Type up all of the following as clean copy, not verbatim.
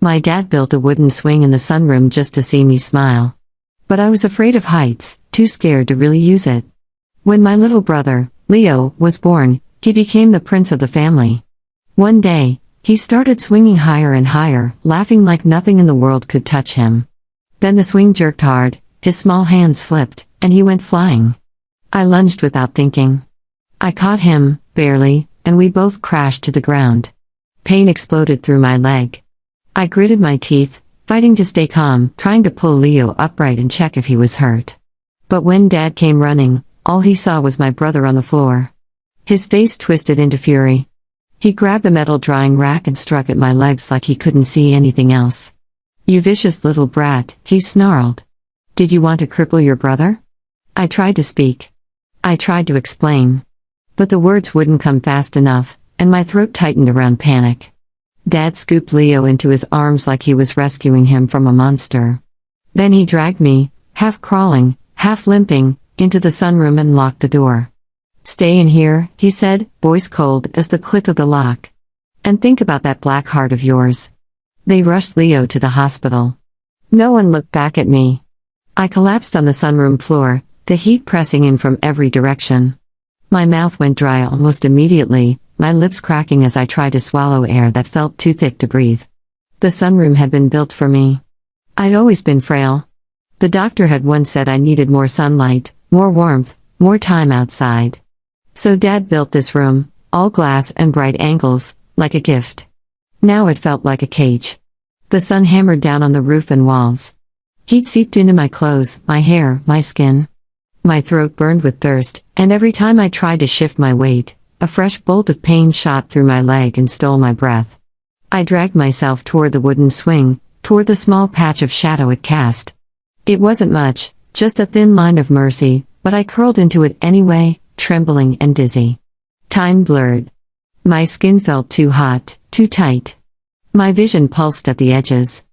My dad built a wooden swing in the sunroom just to see me smile. But I was afraid of heights, too scared to really use it. When my little brother, Leo, was born, he became the prince of the family. One day, he started swinging higher and higher, laughing like nothing in the world could touch him. Then the swing jerked hard, his small hand slipped, and he went flying. I lunged without thinking. I caught him, barely, and we both crashed to the ground. Pain exploded through my leg. I gritted my teeth, fighting to stay calm, trying to pull Leo upright and check if he was hurt. But when Dad came running, all he saw was my brother on the floor. His face twisted into fury. He grabbed a metal drying rack and struck at my legs like he couldn't see anything else. "You vicious little brat," he snarled. "Did you want to cripple your brother?" I tried to speak. I tried to explain. But the words wouldn't come fast enough, and my throat tightened around panic. Dad scooped Leo into his arms like he was rescuing him from a monster. Then he dragged me, half crawling, half limping, into the sunroom and locked the door. "Stay in here," he said, voice cold as the click of the lock. "And think about that black heart of yours." They rushed Leo to the hospital. No one looked back at me. I collapsed on the sunroom floor, the heat pressing in from every direction. My mouth went dry almost immediately, my lips cracking as I tried to swallow air that felt too thick to breathe. The sunroom had been built for me. I'd always been frail. The doctor had once said I needed more sunlight, more warmth, more time outside. So Dad built this room, all glass and bright angles, like a gift. Now it felt like a cage. The sun hammered down on the roof and walls. Heat seeped into my clothes, my hair, my skin. My throat burned with thirst, and every time I tried to shift my weight, a fresh bolt of pain shot through my leg and stole my breath. I dragged myself toward the wooden swing, toward the small patch of shadow it cast. It wasn't much, just a thin line of mercy, but I curled into it anyway, trembling and dizzy. Time blurred. My skin felt too hot, too tight. My vision pulsed at the edges.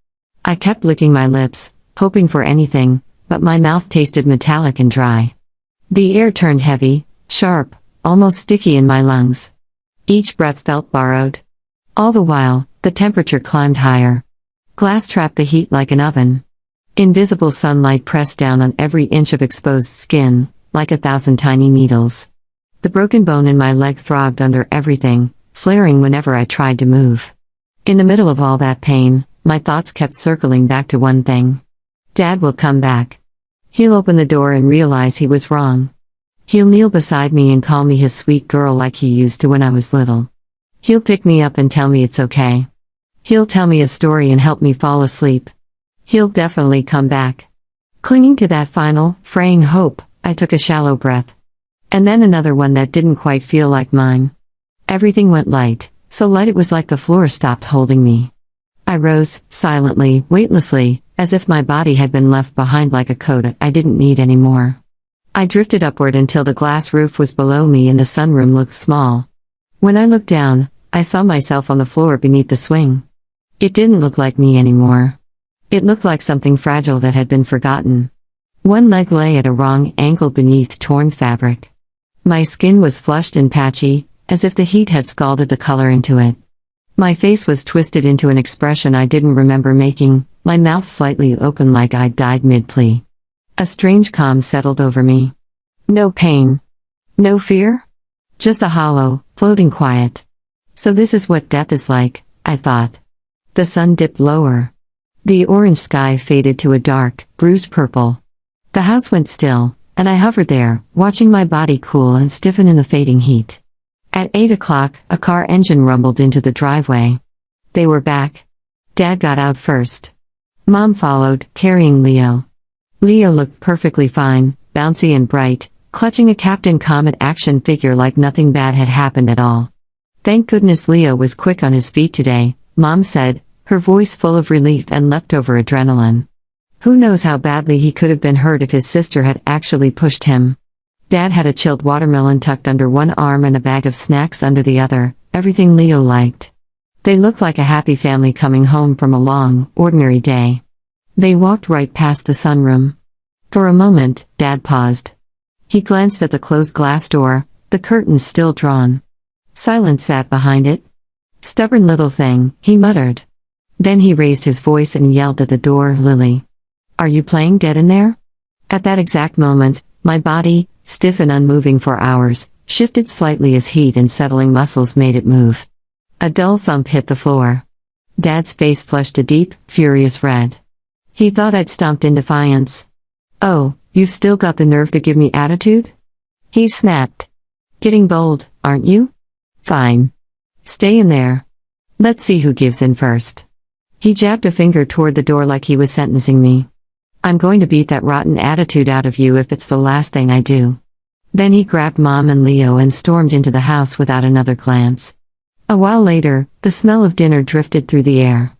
I kept licking my lips, hoping for anything, but my mouth tasted metallic and dry. The air turned heavy, sharp, almost sticky in my lungs. Each breath felt borrowed. All the while, the temperature climbed higher. Glass trapped the heat like an oven. Invisible sunlight pressed down on every inch of exposed skin, like 1,000 tiny needles. The broken bone in my leg throbbed under everything, flaring whenever I tried to move. In the middle of all that pain, my thoughts kept circling back to one thing. Dad will come back. He'll open the door and realize he was wrong. He'll kneel beside me and call me his sweet girl like he used to when I was little. He'll pick me up and tell me it's okay. He'll tell me a story and help me fall asleep. He'll definitely come back. Clinging to that final, fraying hope, I took a shallow breath. And then another one that didn't quite feel like mine. Everything went light, so light it was like the floor stopped holding me. I rose, silently, weightlessly, as if my body had been left behind like a coat I didn't need anymore. I drifted upward until the glass roof was below me and the sunroom looked small. When I looked down, I saw myself on the floor beneath the swing. It didn't look like me anymore. It looked like something fragile that had been forgotten. One leg lay at a wrong angle beneath torn fabric. My skin was flushed and patchy, as if the heat had scalded the color into it. My face was twisted into an expression I didn't remember making, my mouth slightly open like I'd died mid-plea. A strange calm settled over me. No pain. No fear? Just a hollow, floating quiet. So this is what death is like, I thought. The sun dipped lower. The orange sky faded to a dark, bruised purple. The house went still, and I hovered there, watching my body cool and stiffen in the fading heat. At 8 o'clock, a car engine rumbled into the driveway. They were back. Dad got out first. Mom followed, carrying Leo. Leo looked perfectly fine, bouncy and bright, clutching a Captain Comet action figure like nothing bad had happened at all. "Thank goodness Leo was quick on his feet today," Mom said, her voice full of relief and leftover adrenaline. Who knows how badly he could have been hurt if his sister had actually pushed him. Dad had a chilled watermelon tucked under one arm and a bag of snacks under the other, everything Leo liked. They looked like a happy family coming home from a long, ordinary day. They walked right past the sunroom. For a moment, Dad paused. He glanced at the closed glass door, the curtains still drawn. Silence sat behind it. "Stubborn little thing," he muttered. Then he raised his voice and yelled at the door, "Lily, are you playing dead in there?" At that exact moment, my body, stiff and unmoving for hours, shifted slightly as heat and settling muscles made it move. A dull thump hit the floor. Dad's face flushed a deep, furious red. He thought I'd stomped in defiance. "Oh, you've still got the nerve to give me attitude?" he snapped. "Getting bold, aren't you? Fine. Stay in there. Let's see who gives in first." He jabbed a finger toward the door like he was sentencing me. "I'm going to beat that rotten attitude out of you if it's the last thing I do." Then he grabbed Mom and Leo and stormed into the house without another glance. A while later, the smell of dinner drifted through the air.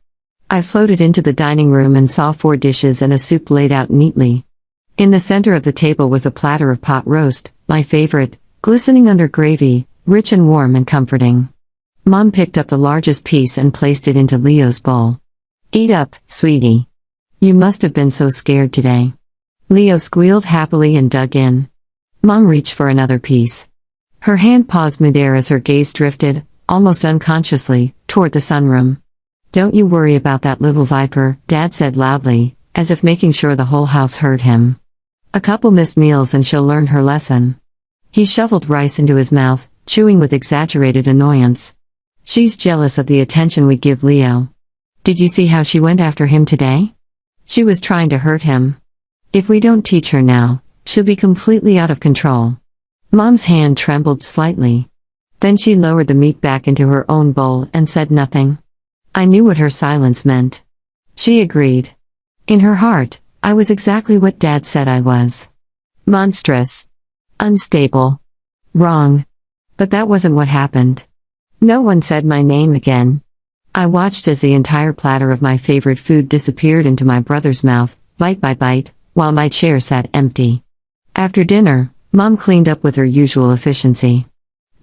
I floated into the dining room and saw 4 dishes and a soup laid out neatly. In the center of the table was a platter of pot roast, my favorite, glistening under gravy, rich and warm and comforting. Mom picked up the largest piece and placed it into Leo's bowl. "Eat up, sweetie. You must have been so scared today." Leo squealed happily and dug in. Mom reached for another piece. Her hand paused midair as her gaze drifted, almost unconsciously, toward the sunroom. "Don't you worry about that little viper," Dad said loudly, as if making sure the whole house heard him. "A couple missed meals and she'll learn her lesson." He shoveled rice into his mouth, chewing with exaggerated annoyance. "She's jealous of the attention we give Leo. Did you see how she went after him today? She was trying to hurt him. If we don't teach her now, she'll be completely out of control." Mom's hand trembled slightly. Then she lowered the meat back into her own bowl and said nothing. I knew what her silence meant. She agreed. In her heart, I was exactly what Dad said I was. Monstrous. Unstable. Wrong. But that wasn't what happened. No one said my name again. I watched as the entire platter of my favorite food disappeared into my brother's mouth, bite by bite, while my chair sat empty. After dinner, Mom cleaned up with her usual efficiency.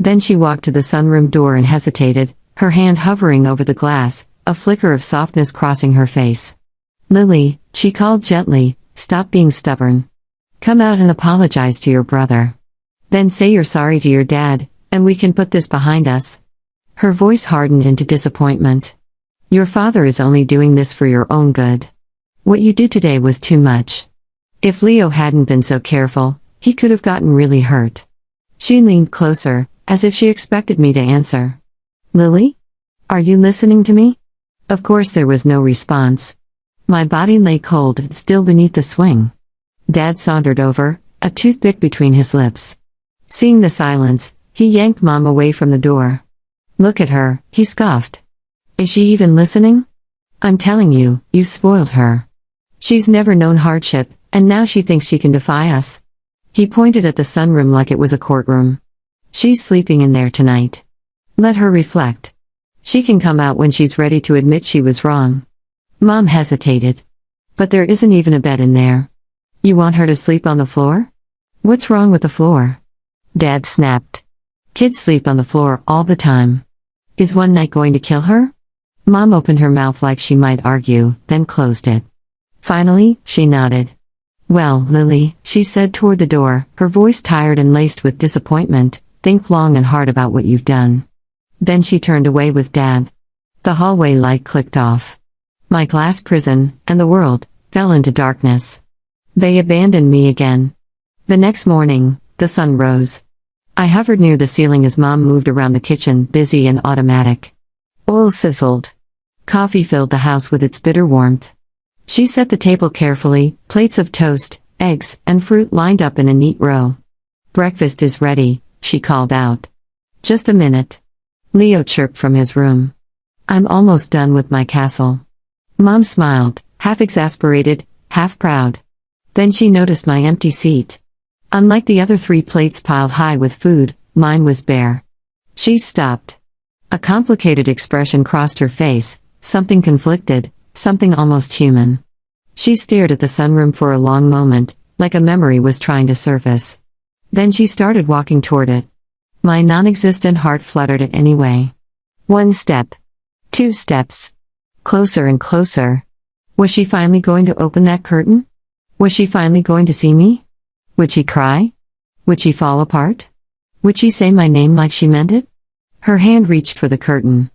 Then she walked to the sunroom door and hesitated, her hand hovering over the glass, a flicker of softness crossing her face. "Lily," she called gently, "stop being stubborn. Come out and apologize to your brother. Then say you're sorry to your dad, and we can put this behind us." Her voice hardened into disappointment. "Your father is only doing this for your own good. What you did today was too much. If Leo hadn't been so careful, he could have gotten really hurt." She leaned closer, as if she expected me to answer. "Lily? Are you listening to me?" Of course there was no response. My body lay cold and still beneath the swing. Dad sauntered over, a toothpick between his lips. Seeing the silence, he yanked Mom away from the door. "Look at her," he scoffed. "Is she even listening? I'm telling you, you've spoiled her. She's never known hardship, and now she thinks she can defy us." He pointed at the sunroom like it was a courtroom. "She's sleeping in there tonight. Let her reflect. She can come out when she's ready to admit she was wrong." Mom hesitated. "But there isn't even a bed in there. You want her to sleep on the floor? What's wrong with the floor?" Dad snapped. "Kids sleep on the floor all the time. Is one night going to kill her?" Mom opened her mouth like she might argue, then closed it. Finally, she nodded. "Well, Lily," she said toward the door, her voice tired and laced with disappointment, "think long and hard about what you've done." Then she turned away with Dad. The hallway light clicked off. My glass prison, and the world, fell into darkness. They abandoned me again. The next morning, the sun rose. I hovered near the ceiling as Mom moved around the kitchen, busy and automatic. Oil sizzled. Coffee filled the house with its bitter warmth. She set the table carefully, plates of toast, eggs, and fruit lined up in a neat row. "Breakfast is ready," she called out. "Just a minute." Leo chirped from his room. "I'm almost done with my castle." Mom smiled, half exasperated, half proud. Then she noticed my empty seat. Unlike the other 3 plates piled high with food, mine was bare. She stopped. A complicated expression crossed her face, something conflicted, something almost human. She stared at the sunroom for a long moment, like a memory was trying to surface. Then she started walking toward it. My non-existent heart fluttered it anyway. 1 step. 2 steps. Closer and closer. Was she finally going to open that curtain? Was she finally going to see me? Would she cry? Would she fall apart? Would she say my name like she meant it? Her hand reached for the curtain.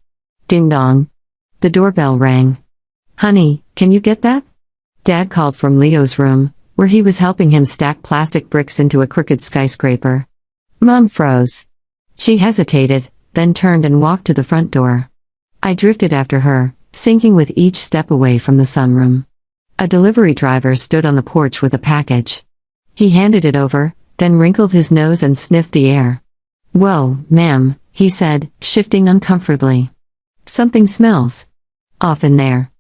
Ding dong. The doorbell rang. Honey, can you get that? Dad called from Leo's room, where he was helping him stack plastic bricks into a crooked skyscraper. Mom froze. She hesitated, then turned and walked to the front door. I drifted after her, sinking with each step away from the sunroom. A delivery driver stood on the porch with a package. He handed it over, then wrinkled his nose and sniffed the air. "Whoa, ma'am," he said, shifting uncomfortably. "Something smells off in there.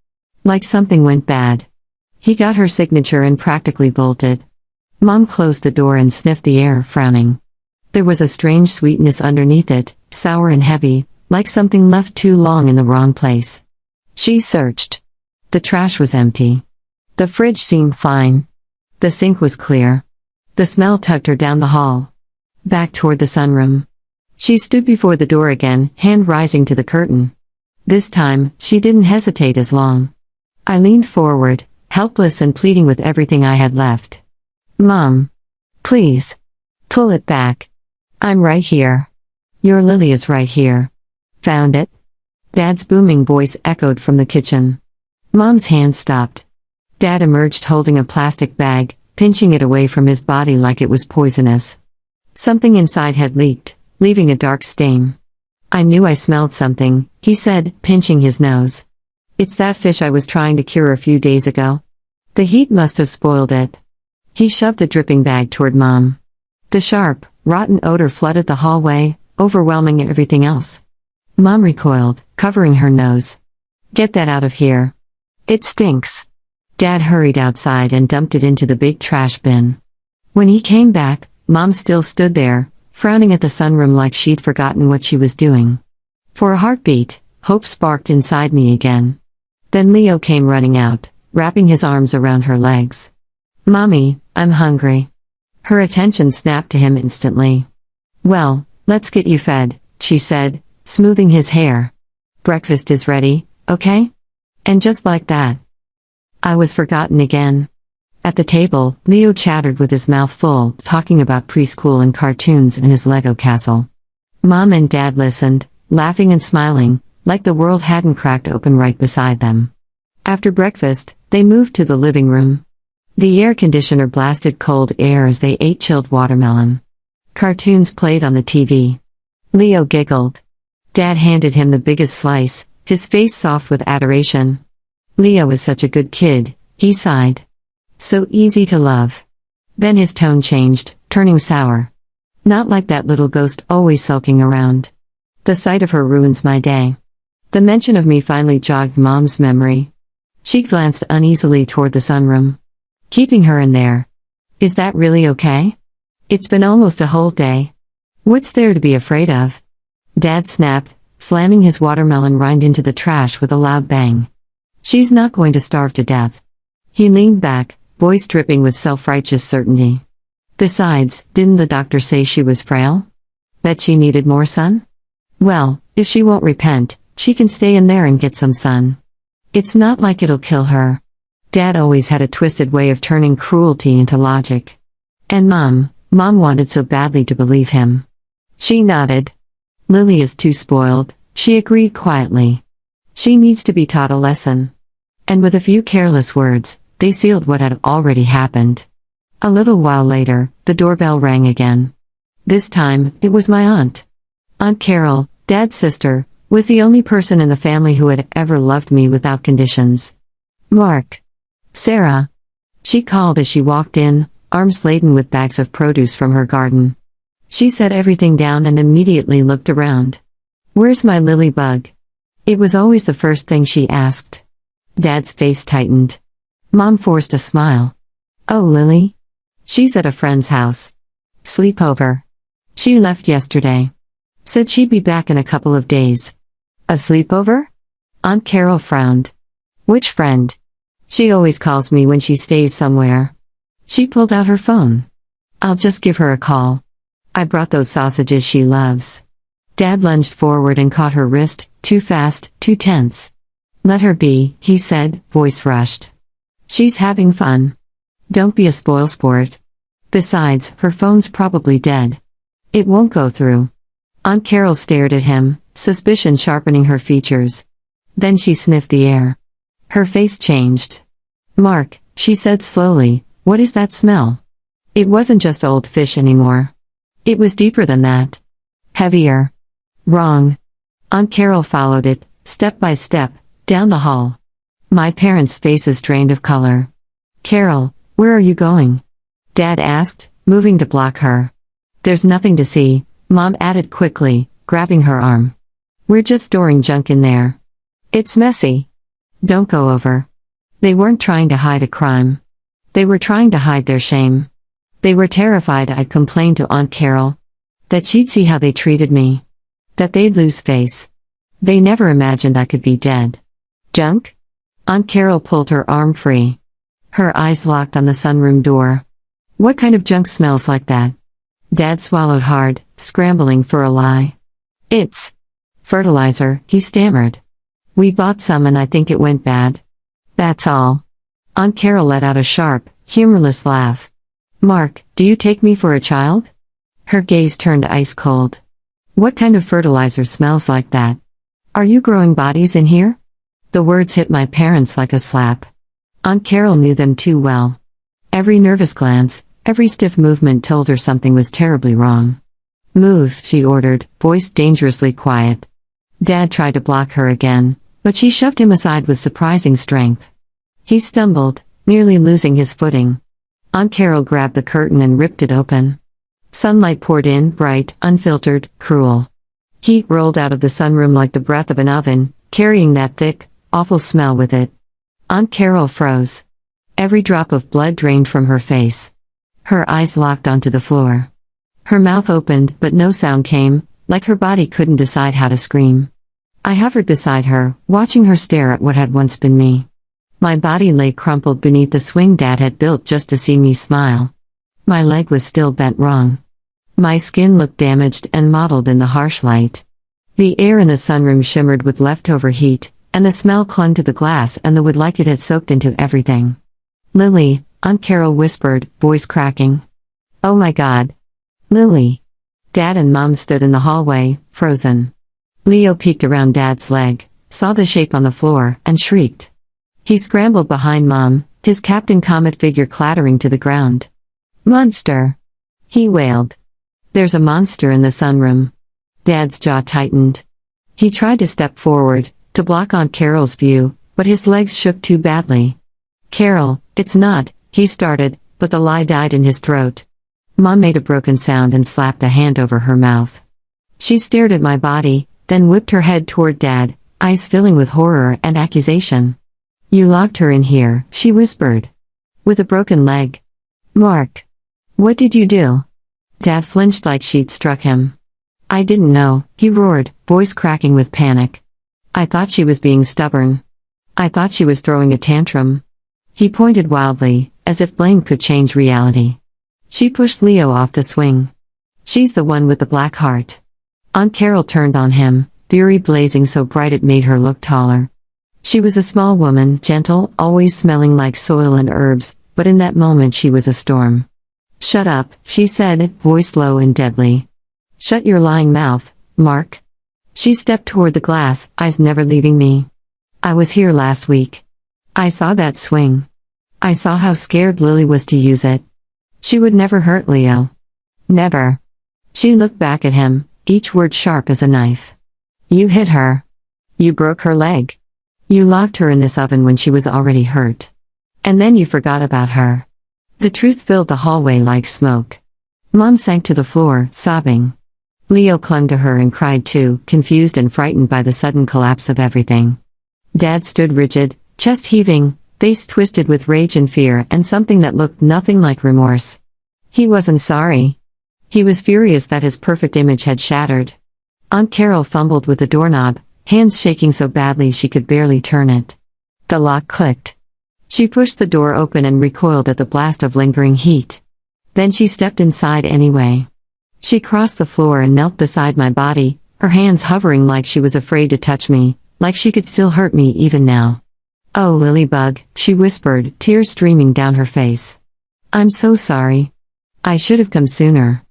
Like something went bad." He got her signature and practically bolted. Mom closed the door and sniffed the air, frowning. There was a strange sweetness underneath it, sour and heavy, like something left too long in the wrong place. She searched. The trash was empty. The fridge seemed fine. The sink was clear. The smell tugged her down the hall, back toward the sunroom. She stood before the door again, hand rising to the curtain. This time, she didn't hesitate as long. I leaned forward, helpless and pleading with everything I had left. "Mom. Please. Pull it back. I'm right here. Your Lily is right here. Found it?" Dad's booming voice echoed from the kitchen. Mom's hand stopped. Dad emerged holding a plastic bag, pinching it away from his body like it was poisonous. Something inside had leaked, leaving a dark stain. "I knew I smelled something," he said, pinching his nose. "It's that fish I was trying to cure a few days ago. The heat must have spoiled it." He shoved the dripping bag toward Mom. The sharp, rotten odor flooded the hallway, overwhelming everything else. Mom recoiled, covering her nose. "Get that out of here. It stinks." Dad hurried outside and dumped it into the big trash bin. When he came back, Mom still stood there, frowning at the sunroom like she'd forgotten what she was doing. For a heartbeat, hope sparked inside me again. Then Leo came running out, wrapping his arms around her legs. "Mommy, I'm hungry." Her attention snapped to him instantly. "Well, let's get you fed," she said, smoothing his hair. "Breakfast is ready, okay?" And just like that, I was forgotten again. At the table, Leo chattered with his mouth full, talking about preschool and cartoons and his Lego castle. Mom and Dad listened, laughing and smiling, like the world hadn't cracked open right beside them. After breakfast, they moved to the living room. The air conditioner blasted cold air as they ate chilled watermelon. Cartoons played on the TV. Leo giggled. Dad handed him the biggest slice, his face soft with adoration. "Leo is such a good kid," he sighed. "So easy to love." Then his tone changed, turning sour. "Not like that little ghost always sulking around. The sight of her ruins my day." The mention of me finally jogged Mom's memory. She glanced uneasily toward the sunroom. "Keeping her in there. Is that really okay? It's been almost a whole day. What's there to be afraid of?" Dad snapped, slamming his watermelon rind into the trash with a loud bang. "She's not going to starve to death." He leaned back, voice dripping with self-righteous certainty. "Besides, didn't the doctor say she was frail? That she needed more sun? Well, if she won't repent, she can stay in there and get some sun. It's not like it'll kill her." Dad always had a twisted way of turning cruelty into logic. And Mom wanted so badly to believe him. She nodded. "Lily is too spoiled," she agreed quietly. "She needs to be taught a lesson." And with a few careless words, they sealed what had already happened. A little while later, the doorbell rang again. This time, it was my aunt. Aunt Carol, Dad's sister, was the only person in the family who had ever loved me without conditions. "Mark. Sarah." She called as she walked in, arms laden with bags of produce from her garden. She set everything down and immediately looked around. "Where's my lily bug?" It was always the first thing she asked. Dad's face tightened. Mom forced a smile. "Oh, Lily? She's at a friend's house. Sleepover. She left yesterday. Said she'd be back in a couple of days." "A sleepover?" Aunt Carol frowned. "Which friend?" "She always calls me when she stays somewhere." She pulled out her phone. "I'll just give her a call. I brought those sausages she loves." Dad lunged forward and caught her wrist, too fast, too tense. "Let her be," he said, voice rushed. "She's having fun. Don't be a spoilsport. Besides, her phone's probably dead. It won't go through." Aunt Carol stared at him, suspicion sharpening her features. Then she sniffed the air. Her face changed. "Mark," she said slowly, "what is that smell?" It wasn't just old fish anymore. It was deeper than that. Heavier. Wrong. Aunt Carol followed it, step by step, down the hall. My parents' faces drained of color. "Carol, where are you going?" Dad asked, moving to block her. "There's nothing to see," Mom added quickly, grabbing her arm. "We're just storing junk in there. It's messy. Don't go over." They weren't trying to hide a crime. They were trying to hide their shame. They were terrified I'd complain to Aunt Carol. That she'd see how they treated me. That they'd lose face. They never imagined I could be dead. "Junk?" Aunt Carol pulled her arm free. Her eyes locked on the sunroom door. "What kind of junk smells like that?" Dad swallowed hard, scrambling for a lie. "It's fertilizer," he stammered. "We bought some and I think it went bad. That's all." Aunt Carol let out a sharp, humorless laugh. "Mark, do you take me for a child?" Her gaze turned ice cold. "What kind of fertilizer smells like that? Are you growing bodies in here?" The words hit my parents like a slap. Aunt Carol knew them too well. Every nervous glance, every stiff movement told her something was terribly wrong. "Move," she ordered, voice dangerously quiet. Dad tried to block her again, but she shoved him aside with surprising strength. He stumbled, nearly losing his footing. Aunt Carol grabbed the curtain and ripped it open. Sunlight poured in, bright, unfiltered, cruel. Heat rolled out of the sunroom like the breath of an oven, carrying that thick, awful smell with it. Aunt Carol froze. Every drop of blood drained from her face. Her eyes locked onto the floor. Her mouth opened, but no sound came, like her body couldn't decide how to scream. I hovered beside her, watching her stare at what had once been me. My body lay crumpled beneath the swing Dad had built just to see me smile. My leg was still bent wrong. My skin looked damaged and mottled in the harsh light. The air in the sunroom shimmered with leftover heat, and the smell clung to the glass and the wood like it had soaked into everything. "Lily," Aunt Carol whispered, voice cracking. "Oh my God. Lily." Dad and Mom stood in the hallway, frozen. Leo peeked around Dad's leg, saw the shape on the floor, and shrieked. He scrambled behind Mom, his Captain Comet figure clattering to the ground. "Monster!" he wailed. "There's a monster in the sunroom." Dad's jaw tightened. He tried to step forward, to block Aunt Carol's view, but his legs shook too badly. "Carol, it's not," he started, but the lie died in his throat. Mom made a broken sound and slapped a hand over her mouth. She stared at my body, then whipped her head toward Dad, eyes filling with horror and accusation. "You locked her in here," she whispered. "With a broken leg." "Mark. What did you do?" Dad flinched like she'd struck him. "I didn't know," he roared, voice cracking with panic. "I thought she was being stubborn. I thought she was throwing a tantrum." He pointed wildly, as if blame could change reality. "She pushed Leo off the swing. She's the one with the black heart." Aunt Carol turned on him, fury blazing so bright it made her look taller. She was a small woman, gentle, always smelling like soil and herbs, but in that moment she was a storm. "Shut up," she said, voice low and deadly. "Shut your lying mouth, Mark." She stepped toward the glass, eyes never leaving me. "I was here last week. I saw that swing. I saw how scared Lily was to use it. She would never hurt Leo. Never." She looked back at him, each word sharp as a knife. "You hit her. You broke her leg. You locked her in this oven when she was already hurt. And then you forgot about her." The truth filled the hallway like smoke. Mom sank to the floor, sobbing. Leo clung to her and cried too, confused and frightened by the sudden collapse of everything. Dad stood rigid, chest heaving, face twisted with rage and fear and something that looked nothing like remorse. He wasn't sorry. He was furious that his perfect image had shattered. Aunt Carol fumbled with the doorknob, hands shaking so badly she could barely turn it. The lock clicked. She pushed the door open and recoiled at the blast of lingering heat. Then she stepped inside anyway. She crossed the floor and knelt beside my body, her hands hovering like she was afraid to touch me, like she could still hurt me even now. "Oh, Lilybug," she whispered, tears streaming down her face. "I'm so sorry. I should have come sooner.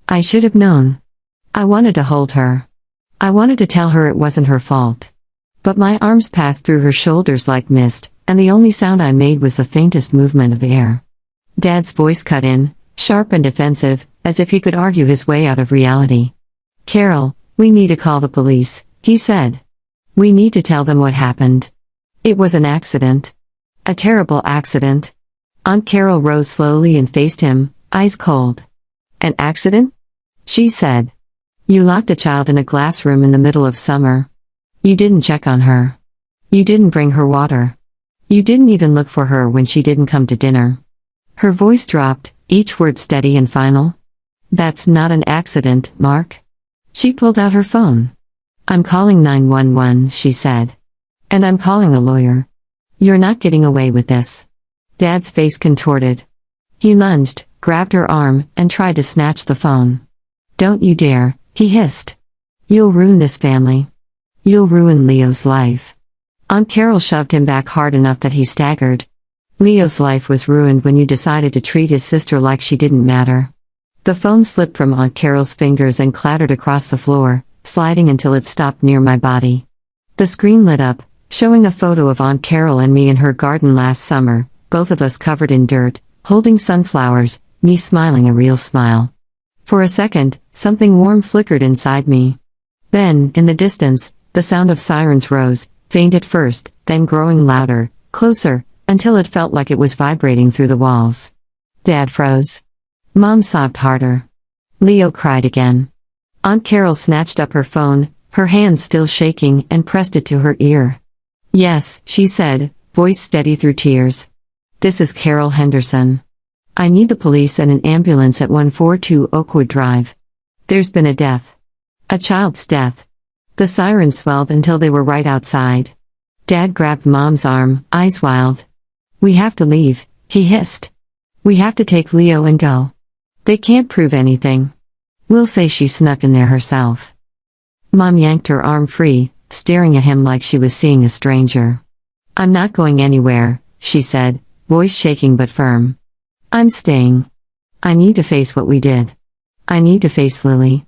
I should have known. I wanted to hold her. I wanted to tell her it wasn't her fault. But my arms passed through her shoulders like mist, and the only sound I made was the faintest movement of air. Dad's voice cut in, sharp and defensive, as if he could argue his way out of reality. "Carol, we need to call the police," he said. "We need to tell them what happened. It was an accident. A terrible accident." Aunt Carol rose slowly and faced him, eyes cold. "An accident?" she said. "You locked a child in a glass room in the middle of summer. You didn't check on her. You didn't bring her water. You didn't even look for her when she didn't come to dinner." Her voice dropped, each word steady and final. "That's not an accident, Mark." She pulled out her phone. "I'm calling 911, she said. "And I'm calling a lawyer. You're not getting away with this." Dad's face contorted. He lunged, grabbed her arm, and tried to snatch the phone. "Don't you dare," he hissed. "You'll ruin this family. You'll ruin Leo's life." Aunt Carol shoved him back hard enough that he staggered. "Leo's life was ruined when you decided to treat his sister like she didn't matter." The phone slipped from Aunt Carol's fingers and clattered across the floor, sliding until it stopped near my body. The screen lit up, showing a photo of Aunt Carol and me in her garden last summer, both of us covered in dirt, holding sunflowers, me smiling a real smile. For a second, something warm flickered inside me. Then, in the distance, the sound of sirens rose, faint at first, then growing louder, closer, until it felt like it was vibrating through the walls. Dad froze. Mom sobbed harder. Leo cried again. Aunt Carol snatched up her phone, her hand still shaking, and pressed it to her ear. "Yes," she said, voice steady through tears. "This is Carol Henderson. I need the police and an ambulance at 142 Oakwood Drive. There's been a death. A child's death." The sirens swelled until they were right outside. Dad grabbed Mom's arm, eyes wild. "We have to leave," he hissed. "We have to take Leo and go. They can't prove anything. We'll say she snuck in there herself." Mom yanked her arm free, staring at him like she was seeing a stranger. "I'm not going anywhere," she said, voice shaking but firm. "I'm staying. I need to face what we did. I need to face Lily."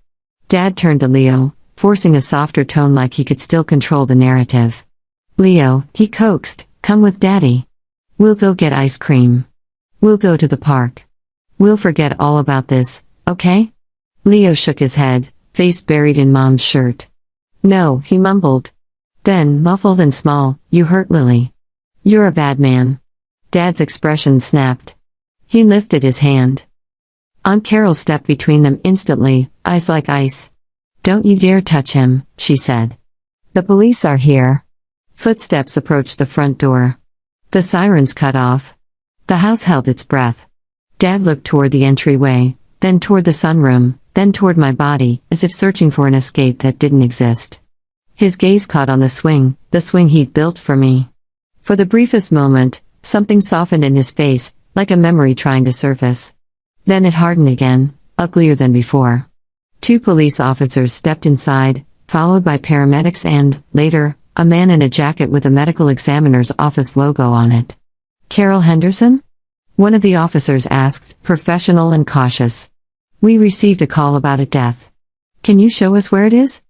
Dad turned to Leo, forcing a softer tone like he could still control the narrative. "Leo," he coaxed, "come with Daddy. We'll go get ice cream. We'll go to the park. We'll forget all about this, okay?" Leo shook his head, face buried in Mom's shirt. "No," he mumbled. Then, muffled and small, "You hurt Lily. You're a bad man." Dad's expression snapped. He lifted his hand. Aunt Carol stepped between them instantly, eyes like ice. "Don't you dare touch him," she said. "The police are here." Footsteps approached the front door. The sirens cut off. The house held its breath. Dad looked toward the entryway, then toward the sunroom, then toward my body, as if searching for an escape that didn't exist. His gaze caught on the swing he'd built for me. For the briefest moment, something softened in his face, like a memory trying to surface. Then it hardened again, uglier than before. 2 police officers stepped inside, followed by paramedics and, later, a man in a jacket with a medical examiner's office logo on it. "Carol Henderson?" one of the officers asked, professional and cautious. "We received a call about a death. Can you show us where it is?"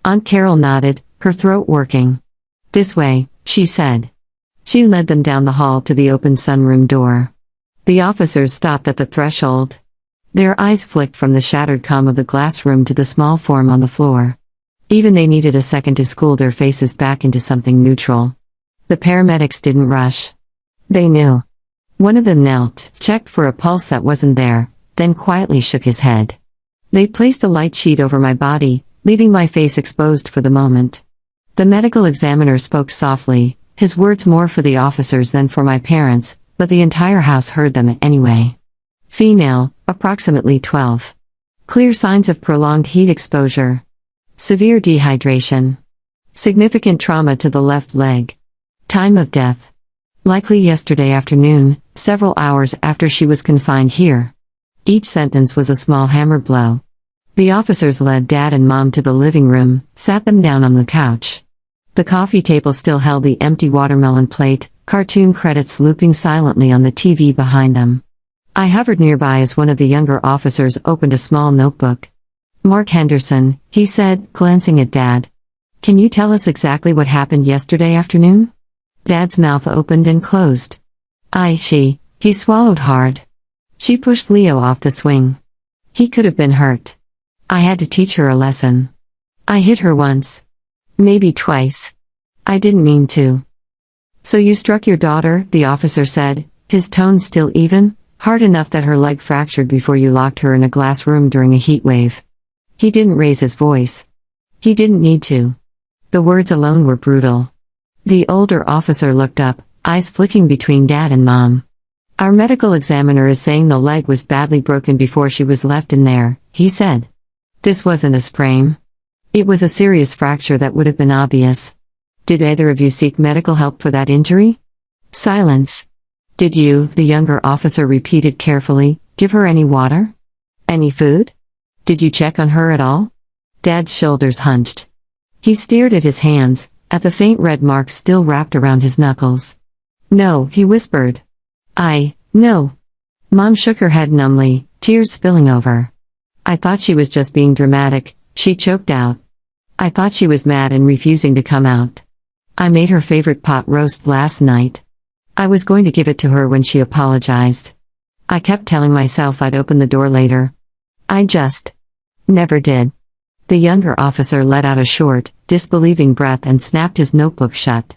Aunt Carol nodded, her throat working. "This way," she said. She led them down the hall to the open sunroom door. The officers stopped at the threshold. Their eyes flicked from the shattered calm of the glass room to the small form on the floor. Even they needed a second to school their faces back into something neutral. The paramedics didn't rush. They knew. One of them knelt, checked for a pulse that wasn't there, then quietly shook his head. They placed a light sheet over my body, leaving my face exposed for the moment. The medical examiner spoke softly, his words more for the officers than for my parents, but the entire house heard them anyway. Female, approximately 12. Clear signs of prolonged heat exposure. Severe dehydration. Significant trauma to the left leg. Time of death. Likely yesterday afternoon, several hours after she was confined here. Each sentence was a small hammer blow. The officers led Dad and Mom to the living room, sat them down on the couch. The coffee table still held the empty watermelon plate, cartoon credits looping silently on the TV behind them. I hovered nearby as one of the younger officers opened a small notebook. "Mark Henderson," he said, glancing at Dad. "Can you tell us exactly what happened yesterday afternoon?" Dad's mouth opened and closed. He swallowed hard. She pushed Leo off the swing. He could have been hurt. I had to teach her a lesson. I hit her once. Maybe twice. I didn't mean to. So you struck your daughter, the officer said, his tone still even, hard enough that her leg fractured before you locked her in a glass room during a heat wave. He didn't raise his voice. He didn't need to. The words alone were brutal. The older officer looked up, eyes flicking between Dad and Mom. Our medical examiner is saying the leg was badly broken before she was left in there, he said. This wasn't a sprain. It was a serious fracture that would have been obvious. Did either of you seek medical help for that injury? Silence. Did you, the younger officer repeated carefully, give her any water? Any food? Did you check on her at all? Dad's shoulders hunched. He stared at his hands, at the faint red marks still wrapped around his knuckles. No, he whispered. No. Mom shook her head numbly, tears spilling over. I thought she was just being dramatic, she choked out. I thought she was mad and refusing to come out. I made her favorite pot roast last night. I was going to give it to her when she apologized. I kept telling myself I'd open the door later. I just never did. The younger officer let out a short, disbelieving breath and snapped his notebook shut.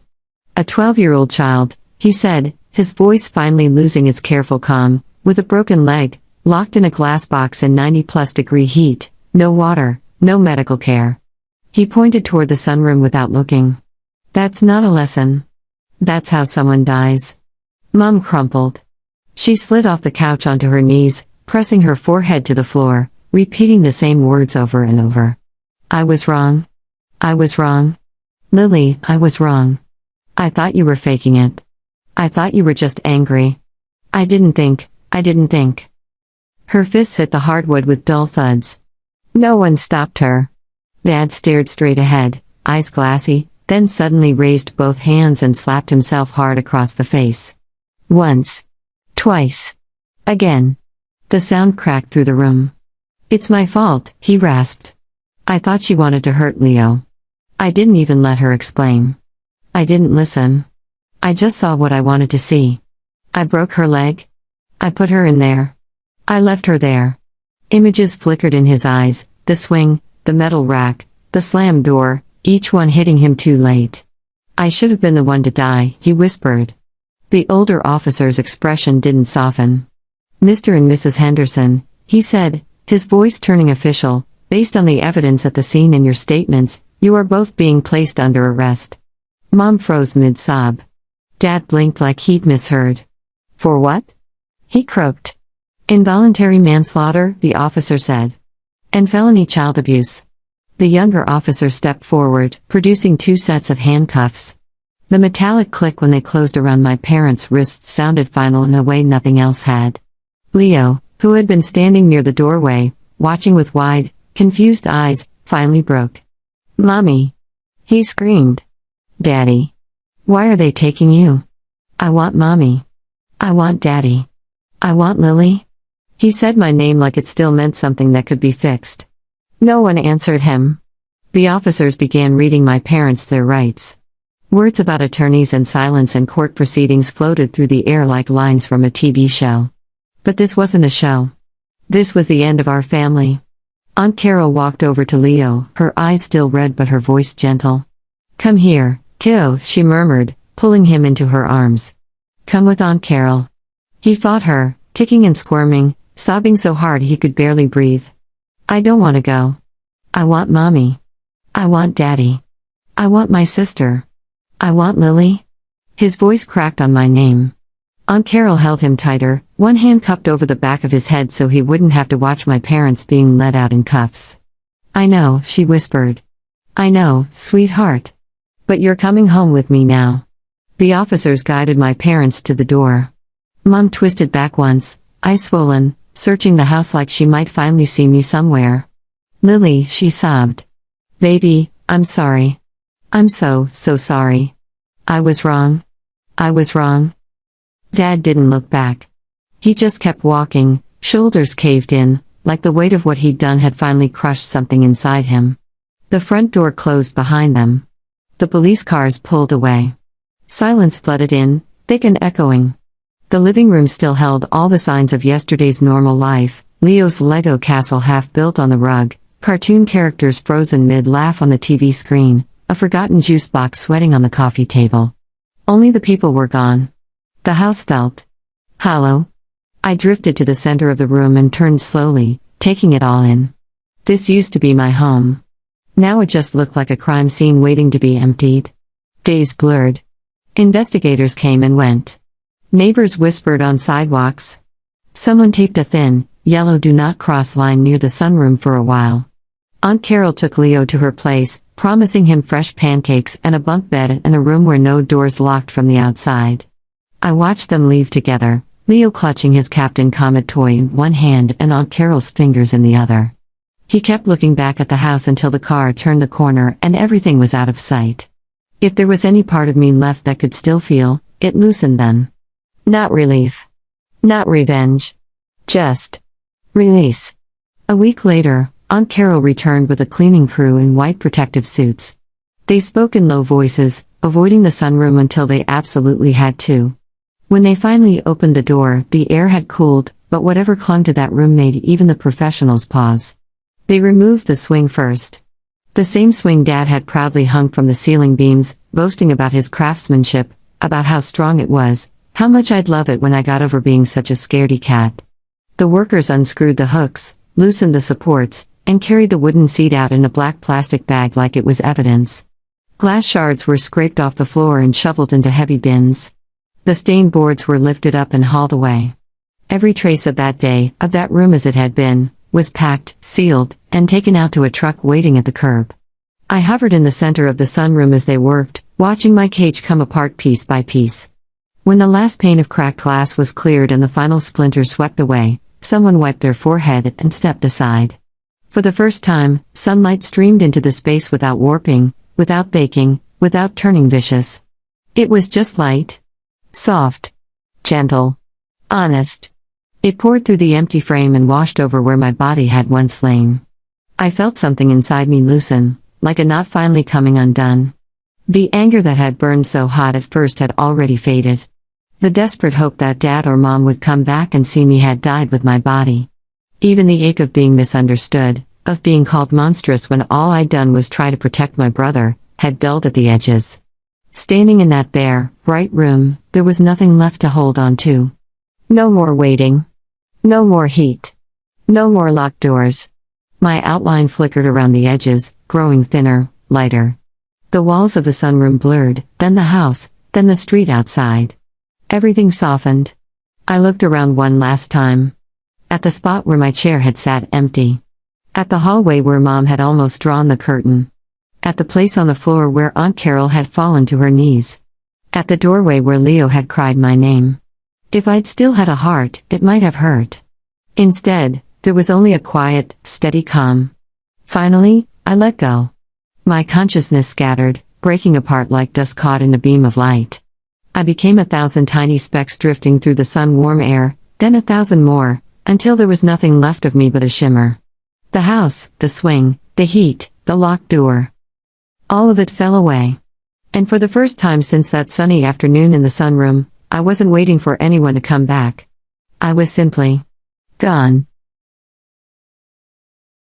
A 12-year-old child, he said, his voice finally losing its careful calm, with a broken leg, locked in a glass box in 90-plus-degree heat, no water, no medical care. He pointed toward the sunroom without looking. That's not a lesson. That's how someone dies. Mom crumpled. She slid off the couch onto her knees, pressing her forehead to the floor, repeating the same words over and over. I was wrong. I was wrong. Lily, I was wrong. I thought you were faking it. I thought you were just angry. I didn't think. Her fists hit the hardwood with dull thuds. No one stopped her. Dad stared straight ahead, eyes glassy, then suddenly raised both hands and slapped himself hard across the face. Once. Twice. Again. The sound cracked through the room. It's my fault, he rasped. I thought she wanted to hurt Leo. I didn't even let her explain. I didn't listen. I just saw what I wanted to see. I broke her leg. I put her in there. I left her there. Images flickered in his eyes, the swing, the metal rack, the slammed door, each one hitting him too late. I should have been the one to die, he whispered. The older officer's expression didn't soften. Mr. and Mrs. Henderson, he said, his voice turning official, based on the evidence at the scene and your statements, you are both being placed under arrest. Mom froze mid-sob. Dad blinked like he'd misheard. For what? He croaked. Involuntary manslaughter, the officer said. And felony child abuse. The younger officer stepped forward, producing 2 sets of handcuffs. The metallic click when they closed around my parents' wrists sounded final in a way nothing else had. Leo, who had been standing near the doorway, watching with wide, confused eyes, finally broke. Mommy! He screamed. Daddy! Why are they taking you? I want Mommy. I want Daddy. I want Lily. He said my name like it still meant something that could be fixed. No one answered him. The officers began reading my parents their rights. Words about attorneys and silence and court proceedings floated through the air like lines from a TV show. But this wasn't a show. This was the end of our family. Aunt Carol walked over to Leo, her eyes still red but her voice gentle. Come here, kiddo, she murmured, pulling him into her arms. Come with Aunt Carol. He fought her, kicking and squirming, sobbing so hard he could barely breathe. I don't want to go. I want Mommy. I want Daddy. I want my sister. I want Lily. His voice cracked on my name. Aunt Carol held him tighter, one hand cupped over the back of his head so he wouldn't have to watch my parents being led out in cuffs. I know, she whispered. I know, sweetheart. But you're coming home with me now. The officers guided my parents to the door. Mom twisted back once, eyes swollen, searching the house like she might finally see me somewhere. Lily, she sobbed. Baby, I'm sorry. I'm so sorry. I was wrong. I was wrong. Dad didn't look back. He just kept walking, shoulders caved in, like the weight of what he'd done had finally crushed something inside him. The front door closed behind them. The police cars pulled away. Silence flooded in, thick and echoing. The living room still held all the signs of yesterday's normal life: Leo's Lego castle half built on the rug, cartoon characters frozen mid-laugh on the TV screen, a forgotten juice box sweating on the coffee table. Only the people were gone. The house felt hollow. I drifted to the center of the room and turned slowly, taking it all in. This used to be my home. Now it just looked like a crime scene waiting to be emptied. Days blurred. Investigators came and went. Neighbors whispered on sidewalks. Someone taped a thin, yellow "do not cross" line near the sunroom for a while. Aunt Carol took Leo to her place, promising him fresh pancakes and a bunk bed and a room where no doors locked from the outside. I watched them leave together, Leo clutching his Captain Comet toy in one hand and Aunt Carol's fingers in the other. He kept looking back at the house until the car turned the corner and everything was out of sight. If there was any part of me left that could still feel, it loosened then. Not relief. Not revenge. Just release. A week later, Aunt Carol returned with a cleaning crew in white protective suits. They spoke in low voices, avoiding the sunroom until they absolutely had to. When they finally opened the door, the air had cooled, but whatever clung to that room made even the professionals pause. They removed the swing first. The same swing Dad had proudly hung from the ceiling beams, boasting about his craftsmanship, about how strong it was, how much I'd love it when I got over being such a scaredy cat. The workers unscrewed the hooks, loosened the supports, and carried the wooden seat out in a black plastic bag like it was evidence. Glass shards were scraped off the floor and shoveled into heavy bins. The stained boards were lifted up and hauled away. Every trace of that day, of that room as it had been, was packed, sealed, and taken out to a truck waiting at the curb. I hovered in the center of the sunroom as they worked, watching my cage come apart piece by piece. When the last pane of cracked glass was cleared and the final splinters swept away, someone wiped their forehead and stepped aside. For the first time, sunlight streamed into the space without warping, without baking, without turning vicious. It was just light. Soft. Gentle. Honest. It poured through the empty frame and washed over where my body had once lain. I felt something inside me loosen, like a knot finally coming undone. The anger that had burned so hot at first had already faded. The desperate hope that Dad or Mom would come back and see me had died with my body. Even the ache of being misunderstood, of being called monstrous when all I'd done was try to protect my brother, had dulled at the edges. Standing in that bare, bright room, there was nothing left to hold on to. No more waiting. No more heat. No more locked doors. My outline flickered around the edges, growing thinner, lighter. The walls of the sunroom blurred, then the house, then the street outside. Everything softened. I looked around one last time. At the spot where my chair had sat empty. At the hallway where Mom had almost drawn the curtain. At the place on the floor where Aunt Carol had fallen to her knees. At the doorway where Leo had cried my name. If I'd still had a heart, it might have hurt. Instead, there was only a quiet, steady calm. Finally, I let go. My consciousness scattered, breaking apart like dust caught in a beam of light. I became 1,000 tiny specks drifting through the sun-warm air, then 1,000 more, until there was nothing left of me but a shimmer. The house, the swing, the heat, the locked door. All of it fell away. And for the first time since that sunny afternoon in the sunroom, I wasn't waiting for anyone to come back. I was simply gone.